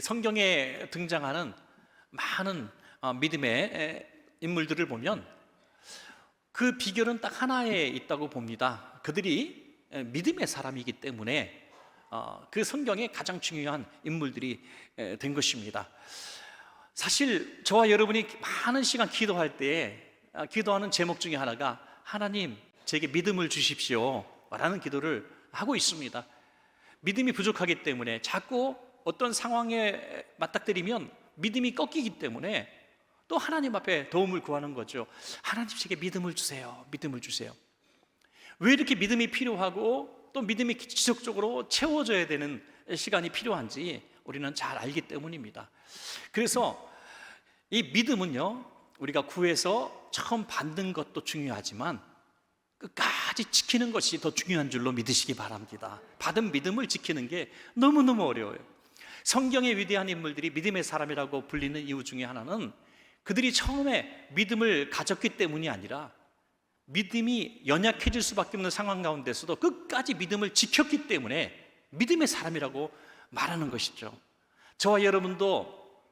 성경에 등장하는 많은 믿음의 인물들을 보면 그 비결은 딱 하나에 있다고 봅니다. 그들이 믿음의 사람이기 때문에 그 성경에 가장 중요한 인물들이 된 것입니다. 사실 저와 여러분이 많은 시간 기도할 때 기도하는 제목 중에 하나가 하나님 제게 믿음을 주십시오 라는 기도를 하고 있습니다. 믿음이 부족하기 때문에 자꾸 어떤 상황에 맞닥뜨리면 믿음이 꺾이기 때문에 또 하나님 앞에 도움을 구하는 거죠. 하나님 제게 믿음을 주세요. 믿음을 주세요. 왜 이렇게 믿음이 필요하고 또 믿음이 지속적으로 채워져야 되는 시간이 필요한지 우리는 잘 알기 때문입니다. 그래서 이 믿음은요, 우리가 구해서 처음 받는 것도 중요하지만 끝까지 지키는 것이 더 중요한 줄로 믿으시기 바랍니다. 받은 믿음을 지키는 게 너무너무 어려워요. 성경의 위대한 인물들이 믿음의 사람이라고 불리는 이유 중에 하나는 그들이 처음에 믿음을 가졌기 때문이 아니라 믿음이 연약해질 수밖에 없는 상황 가운데서도 끝까지 믿음을 지켰기 때문에 믿음의 사람이라고 말하는 것이죠. 저와 여러분도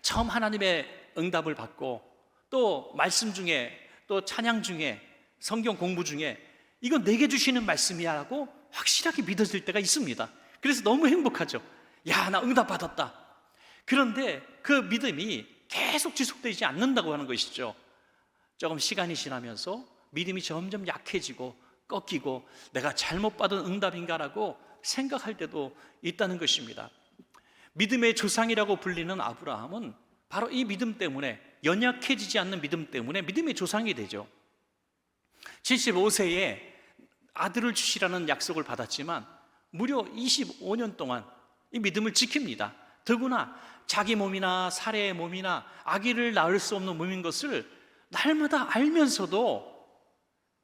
처음 하나님의 응답을 받고 또 말씀 중에 또 찬양 중에 성경 공부 중에 이건 내게 주시는 말씀이야 라고 확실하게 믿어질 때가 있습니다. 그래서 너무 행복하죠. 야, 나 응답 받았다. 그런데 그 믿음이 계속 지속되지 않는다고 하는 것이죠. 조금 시간이 지나면서 믿음이 점점 약해지고 꺾이고 내가 잘못 받은 응답인가라고 생각할 때도 있다는 것입니다. 믿음의 조상이라고 불리는 아브라함은 바로 이 믿음 때문에, 연약해지지 않는 믿음 때문에 믿음의 조상이 되죠. 75세에 아들을 주시라는 약속을 받았지만 무려 25년 동안 이 믿음을 지킵니다. 더구나 자기 몸이나 사례의 몸이나 아기를 낳을 수 없는 몸인 것을 날마다 알면서도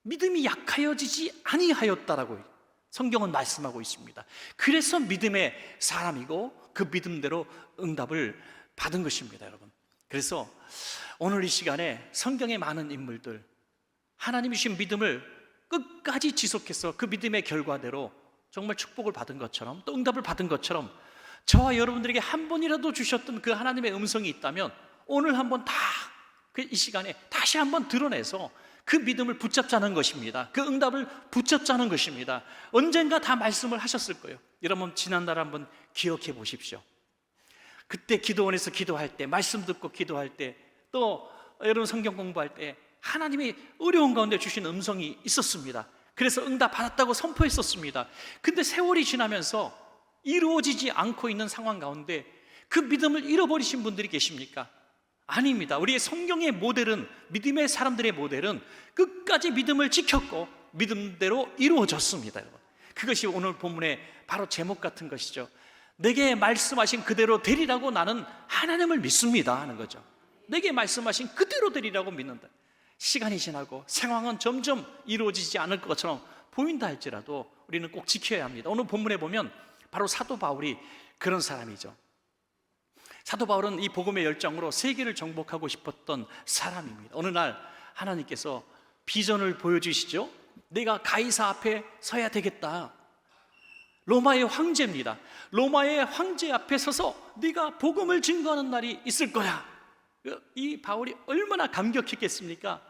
믿음이 약하여지지 아니하였다라고 성경은 말씀하고 있습니다. 그래서 믿음의 사람이고 그 믿음대로 응답을 받은 것입니다, 여러분. 그래서 오늘 이 시간에 성경의 많은 인물들, 하나님이 주신 믿음을 끝까지 지속해서 그 믿음의 결과대로 정말 축복을 받은 것처럼 또 응답을 받은 것처럼 저와 여러분들에게 한 번이라도 주셨던 그 하나님의 음성이 있다면 오늘 한번 이 시간에 다시 한번 드러내서 그 믿음을 붙잡자는 것입니다. 그 응답을 붙잡자는 것입니다. 언젠가 다 말씀을 하셨을 거예요. 여러분 지난날 한번 기억해 보십시오. 그때 기도원에서 기도할 때, 말씀 듣고 기도할 때, 또 여러분 성경 공부할 때 하나님이 어려운 가운데 주신 음성이 있었습니다. 그래서 응답 받았다고 선포했었습니다. 근데 세월이 지나면서 이루어지지 않고 있는 상황 가운데 그 믿음을 잃어버리신 분들이 계십니까? 아닙니다. 우리의 성경의 모델은, 믿음의 사람들의 모델은 끝까지 믿음을 지켰고 믿음대로 이루어졌습니다, 여러분. 그것이 오늘 본문의 바로 제목 같은 것이죠. 내게 말씀하신 그대로 되리라고 나는 하나님을 믿습니다 하는 거죠. 내게 말씀하신 그대로 되리라고 믿는다. 시간이 지나고 상황은 점점 이루어지지 않을 것처럼 보인다 할지라도 우리는 꼭 지켜야 합니다. 오늘 본문에 보면 바로 사도 바울이 그런 사람이죠. 사도 바울은 이 복음의 열정으로 세계를 정복하고 싶었던 사람입니다. 어느 날 하나님께서 비전을 보여주시죠. 내가 가이사 앞에 서야 되겠다. 로마의 황제입니다. 로마의 황제 앞에 서서 네가 복음을 증거하는 날이 있을 거야. 이 바울이 얼마나 감격했겠습니까?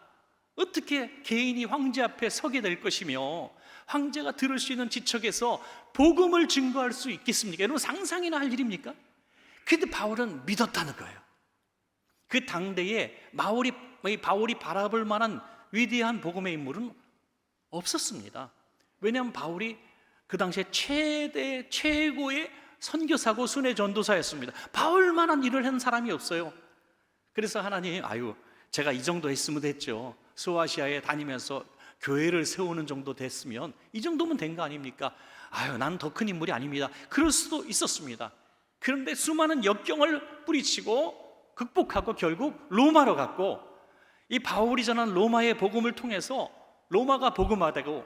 어떻게 개인이 황제 앞에 서게 될 것이며 황제가 들을 수 있는 지척에서 복음을 증거할 수 있겠습니까? 여러분 상상이나 할 일입니까? 근데 바울은 믿었다는 거예요. 그 당대에 바울이 바라볼 만한 위대한 복음의 인물은 없었습니다. 왜냐하면 바울이 그 당시에 최고의 선교사고 순회 전도사였습니다. 바울만한 일을 한 사람이 없어요. 그래서 하나님, 제가 이 정도 했으면 됐죠. 소아시아에 다니면서 교회를 세우는 정도 됐으면 이 정도면 된 거 아닙니까? 난 더 큰 인물이 아닙니다. 그럴 수도 있었습니다. 그런데 수많은 역경을 뿌리치고 극복하고 결국 로마로 갔고, 이 바울이 전한 로마의 복음을 통해서 로마가 복음화되고,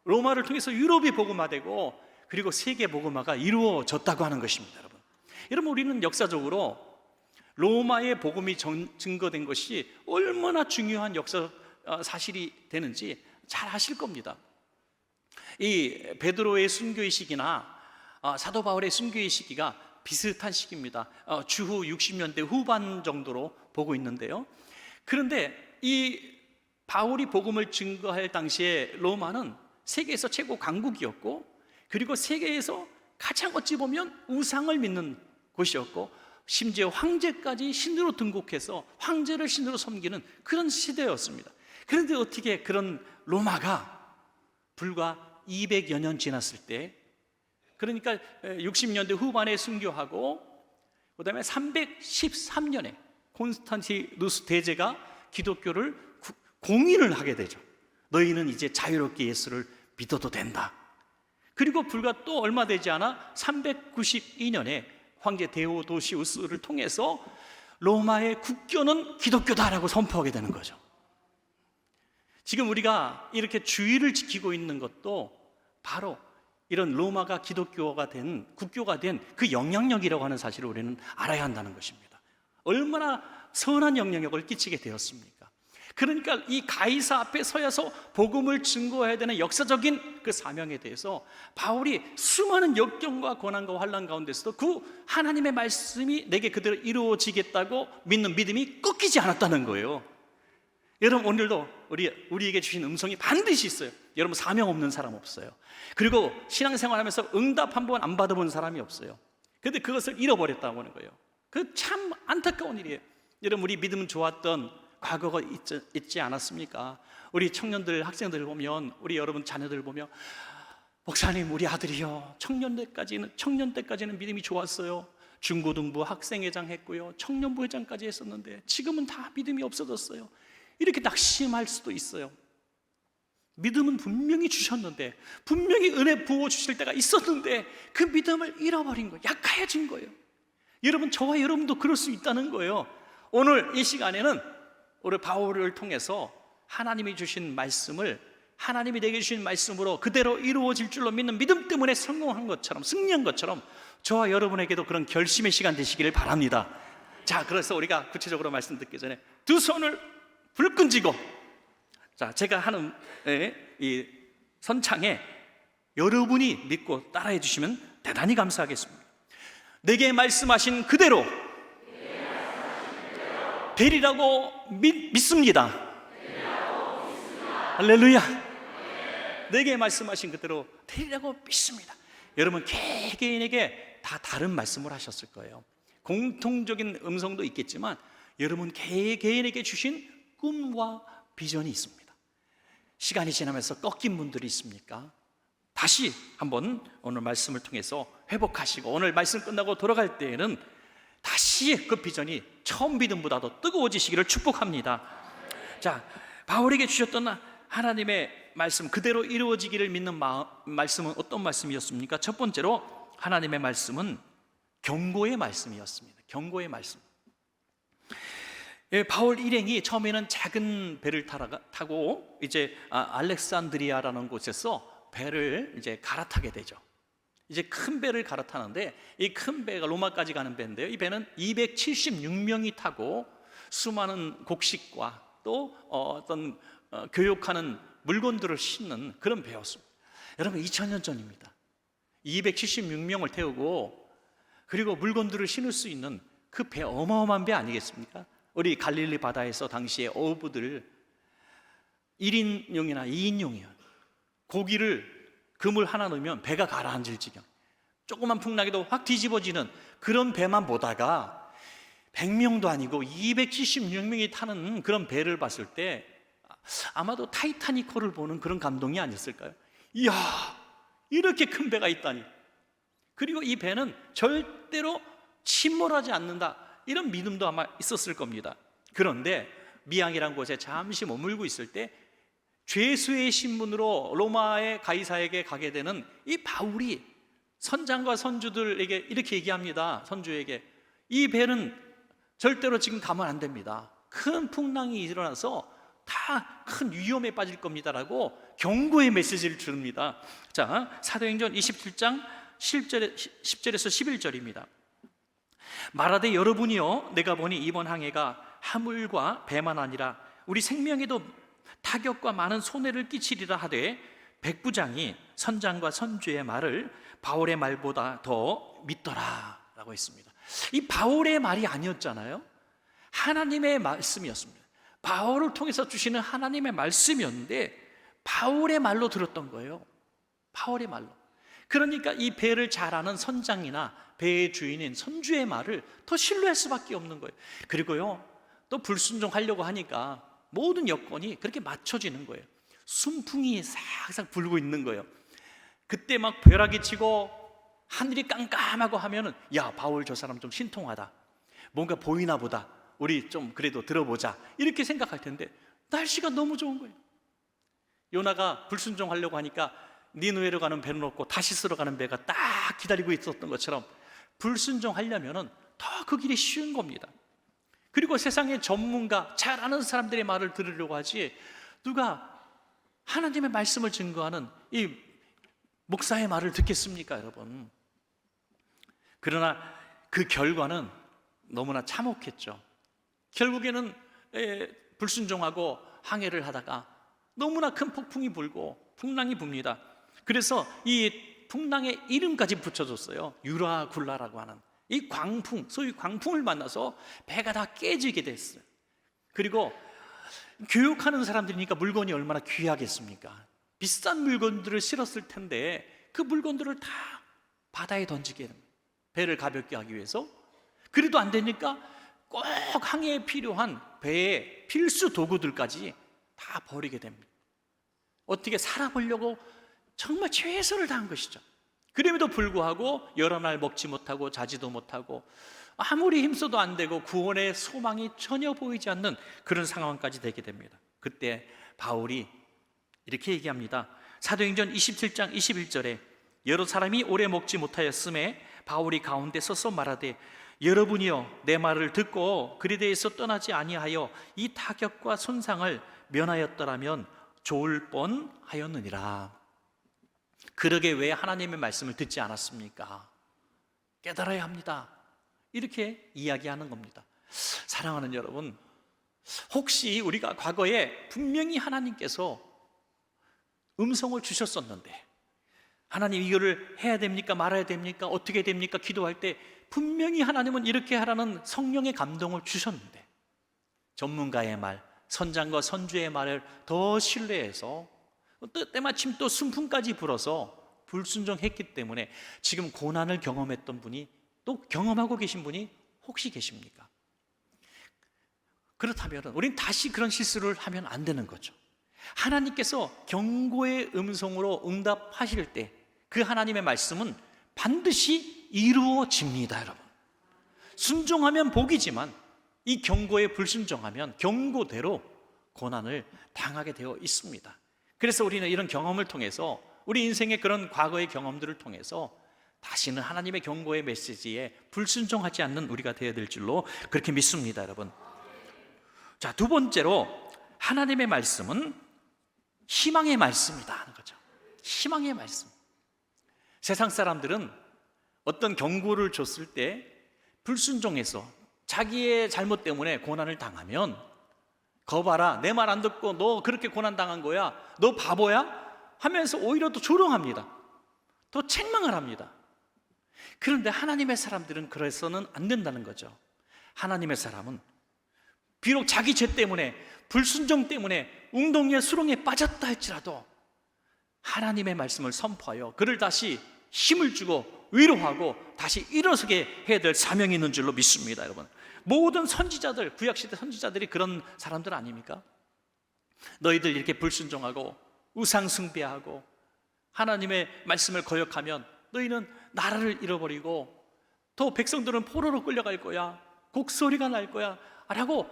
로마를 통해서 유럽이 복음화되고, 그리고 세계 복음화가 이루어졌다고 하는 것입니다. 여러분 우리는 역사적으로 로마의 복음이 증거된 것이 얼마나 중요한 역사 사실이 되는지 잘 아실 겁니다. 이 베드로의 순교의 시기나 사도 바울의 순교의 시기가 비슷한 시기입니다. 주후 60년대 후반 정도로 보고 있는데요. 그런데 이 바울이 복음을 증거할 당시에 로마는 세계에서 최고 강국이었고, 그리고 세계에서 가장 어찌 보면 우상을 믿는 곳이었고, 심지어 황제까지 신으로 등극해서 황제를 신으로 섬기는 그런 시대였습니다. 그런데 어떻게 그런 로마가 불과 200여 년 지났을 때, 그러니까 60년대 후반에 순교하고 그 다음에 313년에 콘스탄티누스 대제가 기독교를 공인을 하게 되죠. 너희는 이제 자유롭게 예수를 믿어도 된다. 그리고 불과 또 얼마 되지 않아 392년에 황제 데오도시우스를 통해서 로마의 국교는 기독교다라고 선포하게 되는 거죠. 지금 우리가 이렇게 주의를 지키고 있는 것도 바로 이런 로마가 기독교가 된, 국교가 된 그 영향력이라고 하는 사실을 우리는 알아야 한다는 것입니다. 얼마나 선한 영향력을 끼치게 되었습니까? 그러니까 이 가이사 앞에 서서 복음을 증거해야 되는 역사적인 그 사명에 대해서 바울이 수많은 역경과 고난과 환난 가운데서도 그 하나님의 말씀이 내게 그대로 이루어지겠다고 믿는 믿음이 꺾이지 않았다는 거예요. 여러분, 오늘도 우리에게 주신 음성이 반드시 있어요. 여러분, 사명 없는 사람 없어요. 그리고 신앙생활하면서 응답 한 번 안 받아본 사람이 없어요. 그런데 그것을 잃어버렸다고 하는 거예요. 그 참 안타까운 일이에요. 여러분, 우리 믿음 좋았던 과거가 있지 않았습니까? 우리 청년들, 학생들 보면, 우리 여러분 자녀들 보면, 목사님, 우리 아들이요, 청년 때까지는 믿음이 좋았어요. 중고등부 학생회장 했고요, 청년부 회장까지 했었는데 지금은 다 믿음이 없어졌어요. 이렇게 낙심할 수도 있어요. 믿음은 분명히 주셨는데, 분명히 은혜 부어주실 때가 있었는데 그 믿음을 잃어버린 거예요. 약해진 거예요. 여러분, 저와 여러분도 그럴 수 있다는 거예요. 오늘 이 시간에는 우리 바울을 통해서 하나님이 주신 말씀을, 하나님이 내게 주신 말씀으로 그대로 이루어질 줄로 믿는 믿음 때문에 성공한 것처럼, 승리한 것처럼 저와 여러분에게도 그런 결심의 시간 되시기를 바랍니다. 자, 그래서 우리가 구체적으로 말씀 듣기 전에 두 손을 불끈 쥐고, 자, 제가 하는 이 선창에 여러분이 믿고 따라해 주시면 대단히 감사하겠습니다. 내게 말씀하신 그대로 되리라고 믿습니다. 할렐루야. 내게 말씀하신 그대로 되리라고 믿습니다. 여러분, 개개인에게 다 다른 말씀을 하셨을 거예요. 공통적인 음성도 있겠지만 여러분 개개인에게 주신 꿈과 비전이 있습니다. 시간이 지나면서 꺾인 분들이 있습니까? 다시 한번 오늘 말씀을 통해서 회복하시고, 오늘 말씀 끝나고 돌아갈 때에는 다시 그 비전이 처음 믿음보다도 뜨거워지시기를 축복합니다. 자, 바울에게 주셨던 하나님의 말씀 그대로 이루어지기를 믿는 말씀은 어떤 말씀이었습니까? 첫 번째로 하나님의 말씀은 경고의 말씀이었습니다. 경고의 말씀. 바울 일행이 처음에는 작은 배를 타고 이제 알렉산드리아라는 곳에서 배를 이제 갈아타게 되죠. 이제 큰 배를 갈아타는데, 이 큰 배가 로마까지 가는 배인데요, 이 배는 276명이 타고 수많은 곡식과 또 어떤 교육하는 물건들을 싣는 그런 배였습니다. 여러분, 2000년 전입니다. 276명을 태우고 그리고 물건들을 실을 수 있는 그 배, 어마어마한 배 아니겠습니까? 우리 갈릴리 바다에서 당시에 어부들 1인용이나 2인용이요, 고기를 그물 하나 넣으면 배가 가라앉을 지경, 조그만 풍랑에도 확 뒤집어지는 그런 배만 보다가 100명도 아니고 276명이 타는 그런 배를 봤을 때 아마도 타이타닉호를 보는 그런 감동이 아니었을까요? 이야, 이렇게 큰 배가 있다니. 그리고 이 배는 절대로 침몰하지 않는다, 이런 믿음도 아마 있었을 겁니다. 그런데 미양이라는 곳에 잠시 머물고 있을 때 죄수의 신분으로 로마의 가이사에게 가게 되는 이 바울이 선장과 선주들에게 이렇게 얘기합니다. 선주에게, 이 배는 절대로 지금 가면 안 됩니다. 큰 풍랑이 일어나서 다 큰 위험에 빠질 겁니다라고 경고의 메시지를 줍니다. 자, 사도행전 27장 10절에서 11절입니다. 말하되 여러분이요, 내가 보니 이번 항해가 화물과 배만 아니라 우리 생명에도 타격과 많은 손해를 끼치리라 하되, 백부장이 선장과 선주의 말을 바울의 말보다 더 믿더라 라고 했습니다. 이 바울의 말이 아니었잖아요. 하나님의 말씀이었습니다. 바울을 통해서 주시는 하나님의 말씀이었는데 바울의 말로 들었던 거예요. 바울의 말로. 그러니까 이 배를 잘 아는 선장이나 배의 주인인 선주의 말을 더 신뢰할 수밖에 없는 거예요. 그리고요, 또 불순종하려고 하니까 모든 여건이 그렇게 맞춰지는 거예요. 순풍이 싹싹 불고 있는 거예요. 그때 막 벼락이 치고 하늘이 깜깜하고 하면은, 야, 바울 저 사람 좀 신통하다, 뭔가 보이나 보다, 우리 좀 그래도 들어보자, 이렇게 생각할 텐데 날씨가 너무 좋은 거예요. 요나가 불순종하려고 하니까 니느웨로 가는 배는 없고 다시스로 가는 배가 딱 기다리고 있었던 것처럼 불순종하려면은 더 그 길이 쉬운 겁니다. 그리고 세상의 전문가, 잘 아는 사람들의 말을 들으려고 하지, 누가 하나님의 말씀을 증거하는 이 목사의 말을 듣겠습니까, 여러분? 그러나 그 결과는 너무나 참혹했죠. 결국에는 불순종하고 항해를 하다가 너무나 큰 폭풍이 불고 풍랑이 붑니다. 그래서 이 풍랑의 이름까지 붙여줬어요. 유라굴라라고 하는 이 광풍, 소위 광풍을 만나서 배가 다 깨지게 됐어요. 그리고 교육하는 사람들이니까 물건이 얼마나 귀하겠습니까? 비싼 물건들을 실었을 텐데 그 물건들을 다 바다에 던지게 됩니다. 배를 가볍게 하기 위해서. 그래도 안 되니까 꼭 항해에 필요한 배의 필수 도구들까지 다 버리게 됩니다. 어떻게 살아보려고 정말 최선을 다한 것이죠. 그럼에도 불구하고 여러 날 먹지 못하고 자지도 못하고 아무리 힘써도 안 되고 구원의 소망이 전혀 보이지 않는 그런 상황까지 되게 됩니다. 그때 바울이 이렇게 얘기합니다. 사도행전 27장 21절에 여러 사람이 오래 먹지 못하였음에 바울이 가운데 서서 말하되, 여러분이여 내 말을 듣고 그리대에서 떠나지 아니하여 이 타격과 손상을 면하였더라면 좋을 뻔하였느니라. 그러게 왜 하나님의 말씀을 듣지 않았습니까? 깨달아야 합니다. 이렇게 이야기하는 겁니다. 사랑하는 여러분, 혹시 우리가 과거에 분명히 하나님께서 음성을 주셨었는데, 하나님 이거를 해야 됩니까? 말아야 됩니까? 어떻게 됩니까? 기도할 때 분명히 하나님은 이렇게 하라는 성령의 감동을 주셨는데 전문가의 말, 선장과 선주의 말을 더 신뢰해서 때마침 또 순풍까지 불어서 불순종했기 때문에 지금 고난을 경험했던 분이, 또 경험하고 계신 분이 혹시 계십니까? 그렇다면 우린 다시 그런 실수를 하면 안 되는 거죠. 하나님께서 경고의 음성으로 응답하실 때 그 하나님의 말씀은 반드시 이루어집니다, 여러분. 순종하면 복이지만 이 경고에 불순종하면 경고대로 고난을 당하게 되어 있습니다. 그래서 우리는 이런 경험을 통해서, 우리 인생의 그런 과거의 경험들을 통해서 다시는 하나님의 경고의 메시지에 불순종하지 않는 우리가 되어야 될 줄로 그렇게 믿습니다, 여러분. 자, 두 번째로 하나님의 말씀은 희망의 말씀이다 하는 거죠. 희망의 말씀. 세상 사람들은 어떤 경고를 줬을 때 불순종해서 자기의 잘못 때문에 고난을 당하면, 거 봐라, 내 말 안 듣고 너 그렇게 고난 당한 거야, 너 바보야? 하면서 오히려 또 조롱합니다. 또 책망을 합니다. 그런데 하나님의 사람들은 그래서는 안 된다는 거죠. 하나님의 사람은 비록 자기 죄 때문에, 불순종 때문에 웅덩이에 수렁에 빠졌다 할지라도 하나님의 말씀을 선포하여 그를 다시 힘을 주고 위로하고 다시 일어서게 해야 될 사명이 있는 줄로 믿습니다, 여러분. 모든 선지자들, 구약시대 선지자들이 그런 사람들 아닙니까? 너희들 이렇게 불순종하고 우상 숭배하고 하나님의 말씀을 거역하면 너희는 나라를 잃어버리고 또 백성들은 포로로 끌려갈 거야, 곡소리가 날 거야 라고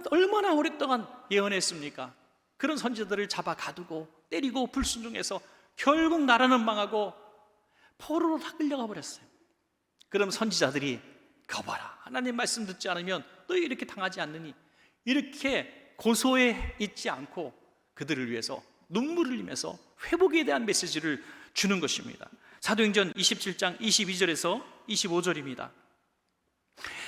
얼마나 오랫동안 예언했습니까? 그런 선지자들을 잡아 가두고 때리고 불순종해서 결국 나라는 망하고 포로로 다 끌려가 버렸어요. 그럼 선지자들이, 거봐라, 하나님 말씀 듣지 않으면 너희 이렇게 당하지 않느니, 이렇게 고소해 있지 않고 그들을 위해서 눈물을 흘리면서 회복에 대한 메시지를 주는 것입니다. 사도행전 27장 22절에서 25절입니다.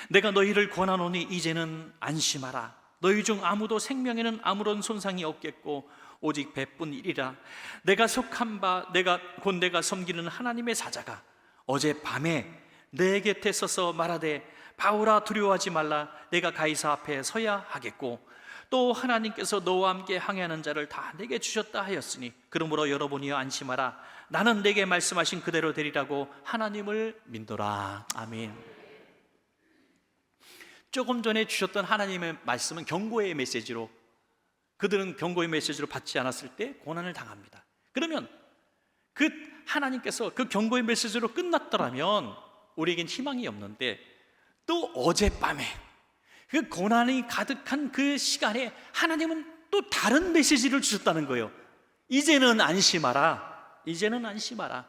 내가 너희를 권하노니 이제는 안심하라. 너희 중 아무도 생명에는 아무런 손상이 없겠고 오직 배뿐이리라. 내가 속한 바, 내가 섬기는 하나님의 사자가 어젯밤에 내 곁에 서서 말하되 바울아 두려워하지 말라 내가 가이사 앞에 서야 하겠고 또 하나님께서 너와 함께 항해하는 자를 다 내게 주셨다 하였으니 그러므로 여러분이여 안심하라 나는 내게 말씀하신 그대로 되리라고 하나님을 믿노라. 아멘. 조금 전에 주셨던 하나님의 말씀은 경고의 메시지로, 그들은 경고의 메시지로 받지 않았을 때 고난을 당합니다. 그러면 그 하나님께서 그 경고의 메시지로 끝났더라면 우리에겐 희망이 없는데, 또 어젯밤에 그 고난이 가득한 그 시간에 하나님은 또 다른 메시지를 주셨다는 거예요. 이제는 안심하라. 이제는 안심하라.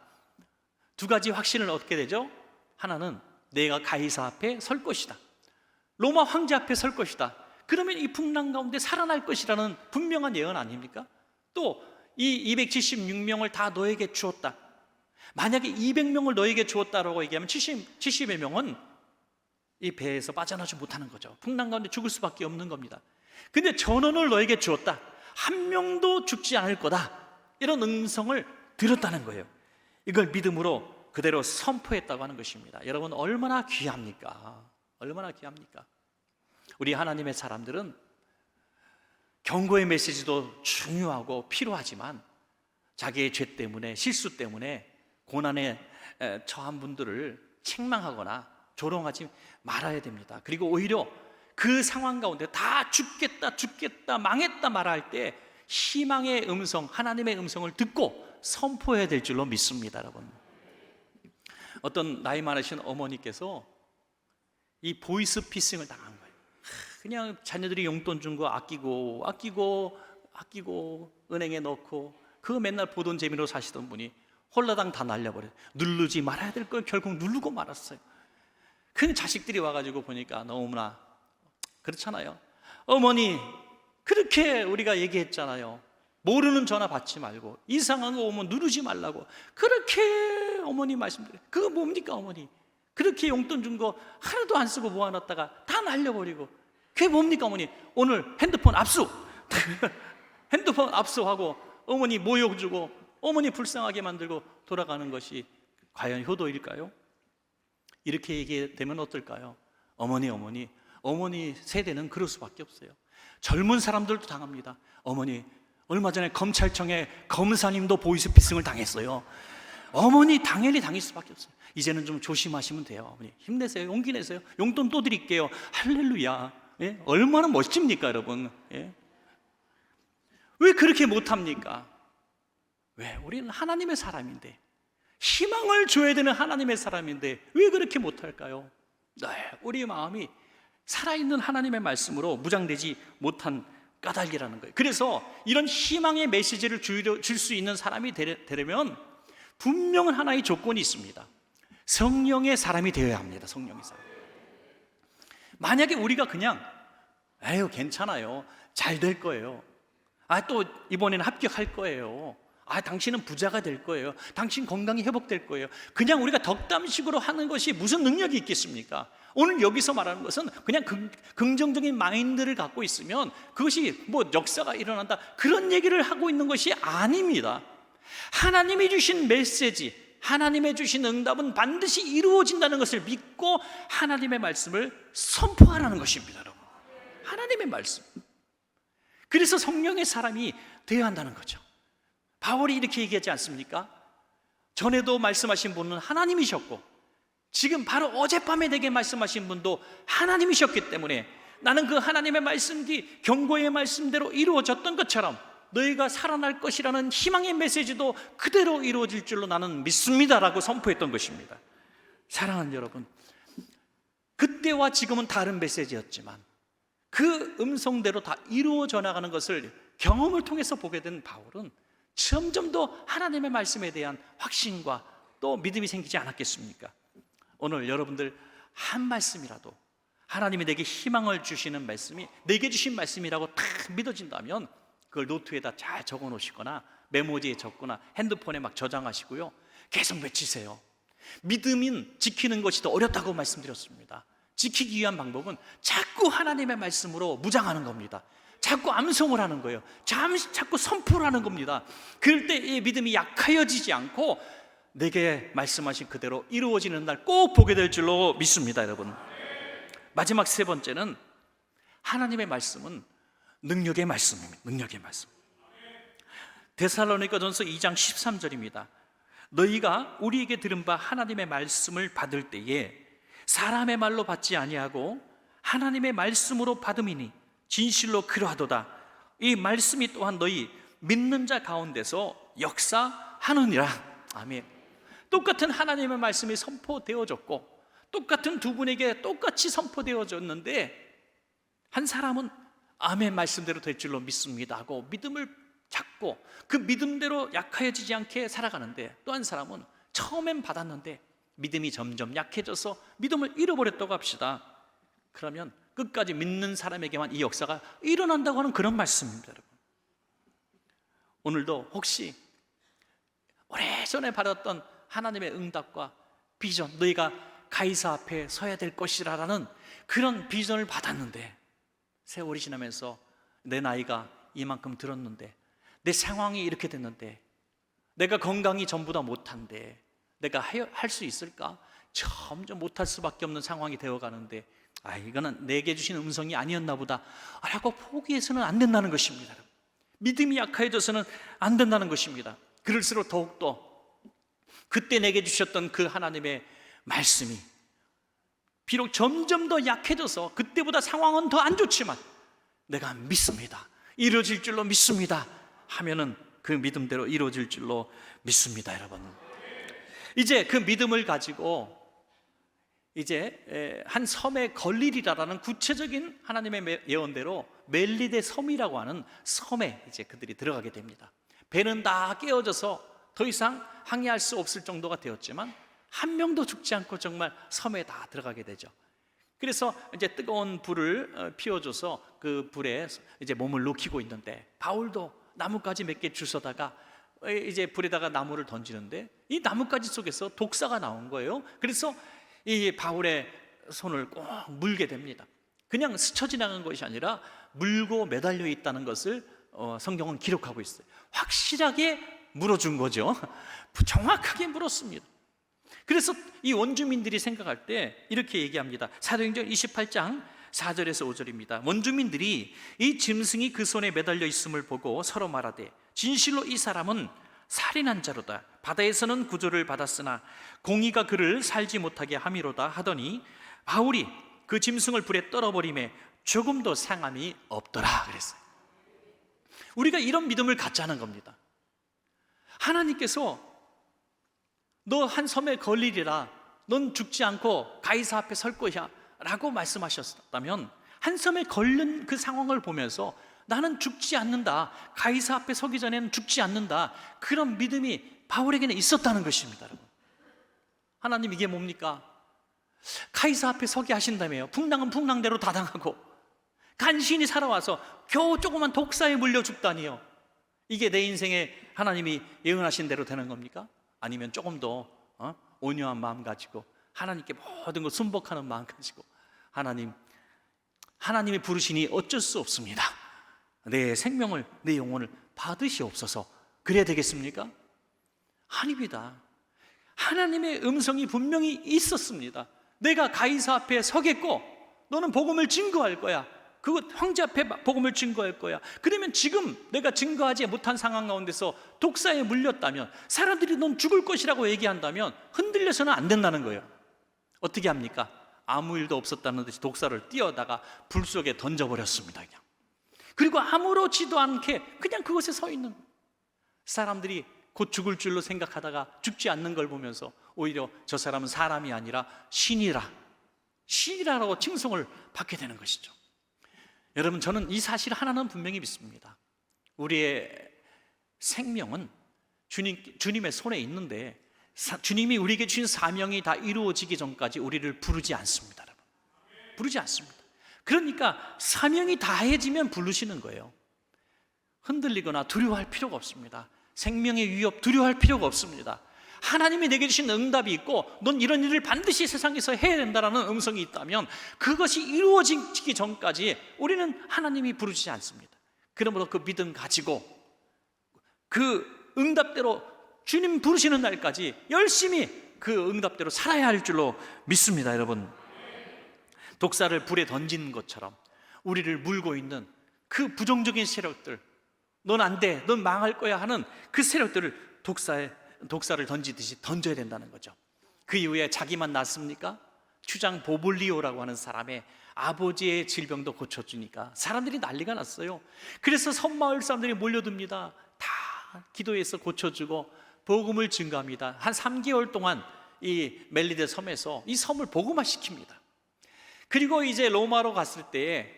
두 가지 확신을 얻게 되죠. 하나는 내가 가이사 앞에 설 것이다. 로마 황제 앞에 설 것이다. 그러면 이 풍랑 가운데 살아날 것이라는 분명한 예언 아닙니까? 또 이 276명을 다 너에게 주었다. 만약에 200명을 너에게 주었다라고 얘기하면 70여 명은 이 배에서 빠져나오지 못하는 거죠. 풍랑 가운데 죽을 수밖에 없는 겁니다. 근데 전원을 너에게 주었다. 한 명도 죽지 않을 거다. 이런 음성을 들었다는 거예요. 이걸 믿음으로 그대로 선포했다고 하는 것입니다. 여러분, 얼마나 귀합니까? 얼마나 귀합니까? 우리 하나님의 사람들은 경고의 메시지도 중요하고 필요하지만 자기의 죄 때문에, 실수 때문에 고난에 처한 분들을 책망하거나 조롱하지 말아야 됩니다. 그리고 오히려 그 상황 가운데 다 죽겠다 망했다 말할 때 희망의 음성, 하나님의 음성을 듣고 선포해야 될 줄로 믿습니다. 여러분, 어떤 나이 많으신 어머니께서 이 보이스피싱을 당한 거예요. 그냥 자녀들이 용돈 준 거 아끼고 은행에 넣고 그거 맨날 보던 재미로 사시던 분이 홀라당 다 날려버려요. 누르지 말아야 될 걸 결국 누르고 말았어요. 그 자식들이 와가지고 보니까 너무나 그렇잖아요. 어머니, 그렇게 우리가 얘기했잖아요. 모르는 전화 받지 말고 이상한 거 오면 누르지 말라고 그렇게 어머니 말씀드려요. 그거 뭡니까 어머니? 그렇게 용돈 준 거 하나도 안 쓰고 모아놨다가 다 날려버리고 그게 뭡니까 어머니? 오늘 핸드폰 압수 핸드폰 압수하고 어머니 모욕 주고 어머니 불쌍하게 만들고 돌아가는 것이 과연 효도일까요? 이렇게 얘기되면 어떨까요? 어머니 세대는 그럴 수밖에 없어요. 젊은 사람들도 당합니다. 어머니, 얼마 전에 검찰청에 검사님도 보이스피싱을 당했어요. 어머니 당연히 당할 수밖에 없어요. 이제는 좀 조심하시면 돼요. 어머니 힘내세요. 용기 내세요. 용돈 또 드릴게요. 할렐루야. 예? 얼마나 멋집니까 여러분? 예? 왜 그렇게 못합니까? 왜? 우리는 하나님의 사람인데, 희망을 줘야 되는 하나님의 사람인데 왜 그렇게 못할까요? 네, 우리 마음이 살아있는 하나님의 말씀으로 무장되지 못한 까닭이라는 거예요. 그래서 이런 희망의 메시지를 줄 수 있는 사람이 되려면 분명한 하나의 조건이 있습니다. 성령의 사람이 되어야 합니다. 성령의 사람. 만약에 우리가 그냥 에휴 괜찮아요, 잘 될 거예요, 또 이번에는 합격할 거예요, 당신은 부자가 될 거예요, 당신 건강이 회복될 거예요, 그냥 우리가 덕담식으로 하는 것이 무슨 능력이 있겠습니까? 오늘 여기서 말하는 것은 그냥 긍정적인 마인드를 갖고 있으면 그것이 뭐 역사가 일어난다 그런 얘기를 하고 있는 것이 아닙니다. 하나님이 주신 메시지, 하나님의 주신 응답은 반드시 이루어진다는 것을 믿고 하나님의 말씀을 선포하라는 것입니다. 여러분, 하나님의 말씀. 그래서 성령의 사람이 되어야 한다는 거죠. 바울이 이렇게 얘기하지 않습니까? 전에도 말씀하신 분은 하나님이셨고 지금 바로 어젯밤에 내게 말씀하신 분도 하나님이셨기 때문에 나는 그 하나님의 말씀이 경고의 말씀대로 이루어졌던 것처럼 너희가 살아날 것이라는 희망의 메시지도 그대로 이루어질 줄로 나는 믿습니다라고 선포했던 것입니다. 사랑하는 여러분, 그때와 지금은 다른 메시지였지만 그 음성대로 다 이루어져 나가는 것을 경험을 통해서 보게 된 바울은 점점 더 하나님의 말씀에 대한 확신과 또 믿음이 생기지 않았겠습니까? 오늘 여러분들 한 말씀이라도 하나님이 내게 희망을 주시는 말씀이 내게 주신 말씀이라고 딱 믿어진다면 그걸 노트에다 잘 적어 놓으시거나 메모지에 적거나 핸드폰에 막 저장하시고요, 계속 외치세요. 믿음인 지키는 것이 더 어렵다고 말씀드렸습니다. 지키기 위한 방법은 자꾸 하나님의 말씀으로 무장하는 겁니다. 자꾸 암송을 하는 거예요. 자꾸 선포를 하는 겁니다. 그럴 때 이 믿음이 약하여지지 않고 내게 말씀하신 그대로 이루어지는 날 꼭 보게 될 줄로 믿습니다, 여러분. 마지막 세 번째는 하나님의 말씀은 능력의 말씀입니다. 능력의 말씀. 데살로니가전서 2장 13절입니다. 너희가 우리에게 들은 바 하나님의 말씀을 받을 때에 사람의 말로 받지 아니하고 하나님의 말씀으로 받음이니 진실로 그러하도다. 이 말씀이 또한 너희 믿는 자 가운데서 역사하느니라. 아멘. 똑같은 하나님의 말씀이 선포되어졌고 똑같은 두 분에게 똑같이 선포되어졌는데 한 사람은 아멘 말씀대로 될 줄로 믿습니다 하고 믿음을 잡고 그 믿음대로 약해지지 않게 살아가는데, 또 한 사람은 처음엔 받았는데 믿음이 점점 약해져서 믿음을 잃어버렸다고 합시다. 그러면 끝까지 믿는 사람에게만 이 역사가 일어난다고 하는 그런 말씀입니다, 여러분. 오늘도 혹시 오래전에 받았던 하나님의 응답과 비전, 너희가 가이사 앞에 서야 될 것이라는 그런 비전을 받았는데 세월이 지나면서 내 나이가 이만큼 들었는데 내 상황이 이렇게 됐는데 내가 건강이 전부 다 못한데 내가 할 수 있을까? 점점 못할 수밖에 없는 상황이 되어가는데 이거는 내게 주신 음성이 아니었나 보다 라고 포기해서는 안 된다는 것입니다. 믿음이 약해져서는 안 된다는 것입니다. 그럴수록 더욱더 그때 내게 주셨던 그 하나님의 말씀이 비록 점점 더 약해져서 그때보다 상황은 더 안 좋지만 내가 믿습니다, 이루어질 줄로 믿습니다 하면은 그 믿음대로 이루어질 줄로 믿습니다, 여러분. 이제 그 믿음을 가지고 이제 한 섬에 걸리리라라는 구체적인 하나님의 예언대로 멜리데 섬이라고 하는 섬에 이제 그들이 들어가게 됩니다. 배는 다 깨어져서 더 이상 항해할 수 없을 정도가 되었지만 한 명도 죽지 않고 정말 섬에 다 들어가게 되죠. 그래서 이제 뜨거운 불을 피워줘서 그 불에 이제 몸을 녹이고 있는데 바울도 나뭇가지 몇 개 주워다가 이제 불에다가 나무를 던지는데 이 나뭇가지 속에서 독사가 나온 거예요. 그래서 이 바울의 손을 꼭 물게 됩니다. 그냥 스쳐 지나간 것이 아니라 물고 매달려 있다는 것을 성경은 기록하고 있어요. 확실하게 물어준 거죠. 정확하게 물었습니다. 그래서 이 원주민들이 생각할 때 이렇게 얘기합니다. 사도행전 28장 4절에서 5절입니다. 원주민들이 이 짐승이 그 손에 매달려 있음을 보고 서로 말하되 진실로 이 사람은 살인한 자로다. 바다에서는 구조를 받았으나 공의가 그를 살지 못하게 함이로다 하더니 바울이 그 짐승을 불에 떨어버림에 조금도 상함이 없더라 그랬어요. 우리가 이런 믿음을 갖자는 겁니다. 하나님께서 너 한 섬에 걸리리라, 넌 죽지 않고 가이사 앞에 설 것이야 라고 말씀하셨다면 한 섬에 걸린 그 상황을 보면서 나는 죽지 않는다, 가이사 앞에 서기 전에는 죽지 않는다, 그런 믿음이 바울에게는 있었다는 것입니다, 여러분. 하나님 이게 뭡니까? 가이사 앞에 서게 하신다며요. 풍랑은 풍랑대로 다 당하고 간신히 살아와서 겨우 조그만 독사에 물려 죽다니요. 이게 내 인생에 하나님이 예언하신 대로 되는 겁니까? 아니면 조금 더 온유한 마음 가지고 하나님께 모든 걸 순복하는 마음 가지고 하나님이 부르시니 어쩔 수 없습니다, 내 생명을 내 영혼을 받으시옵소서, 그래야 되겠습니까? 아닙니다. 하나님의 음성이 분명히 있었습니다. 내가 가이사 앞에 서겠고 너는 복음을 증거할 거야. 그 황제 앞에 복음을 증거할 거야. 그러면 지금 내가 증거하지 못한 상황 가운데서 독사에 물렸다면, 사람들이 넌 죽을 것이라고 얘기한다면 흔들려서는 안 된다는 거예요. 어떻게 합니까? 아무 일도 없었다는 듯이 독사를 띄어다가 불 속에 던져버렸습니다, 그냥. 그리고 아무렇지도 않게 그냥 그곳에 서 있는 거예요. 사람들이 곧 죽을 줄로 생각하다가 죽지 않는 걸 보면서 오히려 저 사람은 사람이 아니라 신이라고 칭송을 받게 되는 것이죠. 여러분, 저는 이 사실 하나는 분명히 믿습니다. 우리의 생명은 주님의 손에 있는데 주님이 우리에게 주신 사명이 다 이루어지기 전까지 우리를 부르지 않습니다, 여러분. 부르지 않습니다. 그러니까 사명이 다해지면 부르시는 거예요. 흔들리거나 두려워할 필요가 없습니다. 생명의 위협 두려워할 필요가 없습니다. 하나님이 내게 주신 응답이 있고 넌 이런 일을 반드시 세상에서 해야 된다는 음성이 있다면 그것이 이루어지기 전까지 우리는 하나님이 부르지 않습니다. 그러므로 그 믿음 가지고 그 응답대로 주님 부르시는 날까지 열심히 그 응답대로 살아야 할 줄로 믿습니다. 여러분, 독사를 불에 던지는 것처럼 우리를 물고 있는 그 부정적인 세력들, 넌 안 돼, 넌 망할 거야 하는 그 세력들을 독사를 던지듯이 던져야 된다는 거죠. 그 이후에 자기만 낫습니까? 추장 보블리오라고 하는 사람의 아버지의 질병도 고쳐주니까 사람들이 난리가 났어요. 그래서 섬마을 사람들이 몰려듭니다. 다 기도해서 고쳐주고 복음을 증거합니다. 한 3개월 동안 이 멜리데 섬에서 이 섬을 복음화시킵니다. 그리고 이제 로마로 갔을 때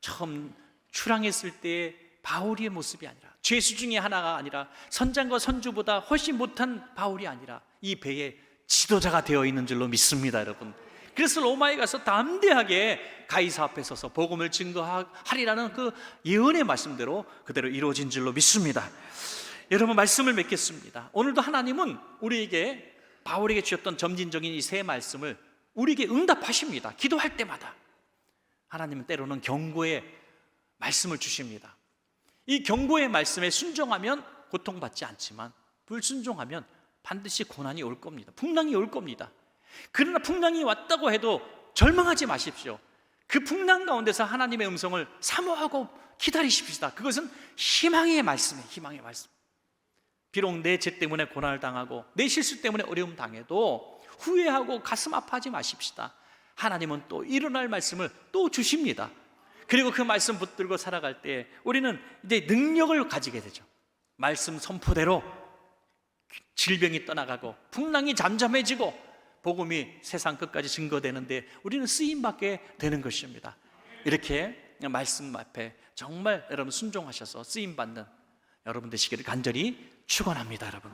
처음 출항했을 때 바울의 모습이 아니라, 죄수 중에 하나가 아니라, 선장과 선주보다 훨씬 못한 바울이 아니라 이 배에 지도자가 되어 있는 줄로 믿습니다. 여러분, 그래서 로마에 가서 담대하게 가이사 앞에 서서 복음을 증거하리라는 그 예언의 말씀대로 그대로 이루어진 줄로 믿습니다. 여러분, 말씀을 맺겠습니다. 오늘도 하나님은 우리에게 바울에게 주셨던 점진적인 이 세 말씀을 우리에게 응답하십니다. 기도할 때마다 하나님은 때로는 경고의 말씀을 주십니다. 이 경고의 말씀에 순종하면 고통받지 않지만 불순종하면 반드시 고난이 올 겁니다. 풍랑이 올 겁니다. 그러나 풍랑이 왔다고 해도 절망하지 마십시오. 그 풍랑 가운데서 하나님의 음성을 사모하고 기다리십시다. 그것은 희망의 말씀이에요. 희망의 말씀. 비록 내 죄 때문에 고난을 당하고 내 실수 때문에 어려움 당해도 후회하고 가슴 아파하지 마십시다. 하나님은 또 일어날 말씀을 또 주십니다. 그리고 그 말씀 붙들고 살아갈 때 우리는 이제 능력을 가지게 되죠. 말씀 선포대로 질병이 떠나가고 풍랑이 잠잠해지고 복음이 세상 끝까지 증거되는데 우리는 쓰임받게 되는 것입니다. 이렇게 말씀 앞에 정말 여러분 순종하셔서 쓰임받는 여러분 되시기를 간절히 축원합니다. 여러분.